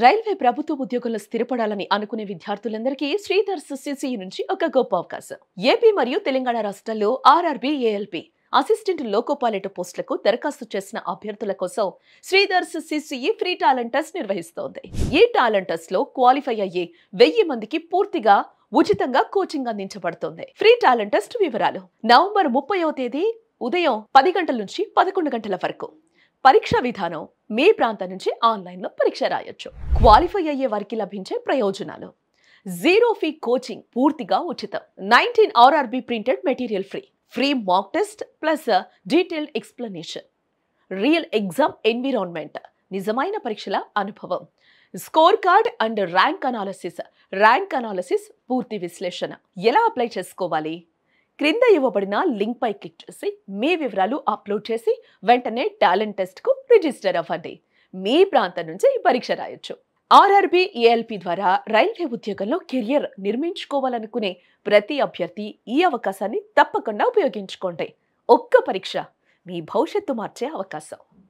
Railway ప్రభుత్వ ఉద్యోగుల్లో స్థిరపడాలని అనుకునే విద్యార్థులందరికీ శ్రీధర్స్ సిసిఈ నుంచి ఒక గొప్ప అవకాశం. ఏపీ మరియు తెలంగాణ రాష్ట్రాల్లో RRB, ALP assistant loco pilot పోస్టులకు దరఖాస్తు చేసిన అభ్యర్థుల కోసం Sridhar's CCE free talent test నిర్వహిస్తోంది. ఈ టాలెంట్ టెస్ట్ లో క్వాలిఫై అయ్యే 1000 మందికి పూర్తిగా ఉచితంగా కోచింగ్ అందించబడుతోంది. ఫ్రీ టాలెంట్ టెస్ట్ వివరాలు నవంబర్ 30వ తేదీ ఉదయం 10 గంటల నుంచి 11 గంటల వరకు. పరీక్ష విధానం మీ ప్రాంతం నుంచి ఆన్లైన్లో పరీక్ష రాయొచ్చు. క్వాలిఫై అయ్యే వారికి లభించే ప్రయోజనాలు: జీరో ఫీ కోచింగ్ పూర్తిగా ఉచితం. 19 RRB printed material free. Free mock test plus detailed explanation. Real exam environment, నిజమైన పరీక్షల అనుభవం. Score card and rank analysis పూర్తి విశ్లేషణ. ఎలా అప్లై చేసుకోవాలి? క్రింద ఇవ్వబడిన లింక్ పై క్లిక్ చేసి మీ వివరాలు అప్లోడ్ చేసి వెంటనే టాలెంట్ టెస్ట్ కు రిజిస్టర్ అవ్వండి. మీ ప్రాంతం నుంచి ఈ పరీక్ష రాయొచ్చు. ఆర్ఆర్బీ, ఏఎల్పీ ద్వారా రైల్వే ఉద్యోగంలో కెరియర్ నిర్మించుకోవాలనుకునే ప్రతి అభ్యర్థి ఈ అవకాశాన్ని తప్పకుండా ఉపయోగించుకోండి. ఒక్క పరీక్ష మీ భవిష్యత్తు మార్చే అవకాశం.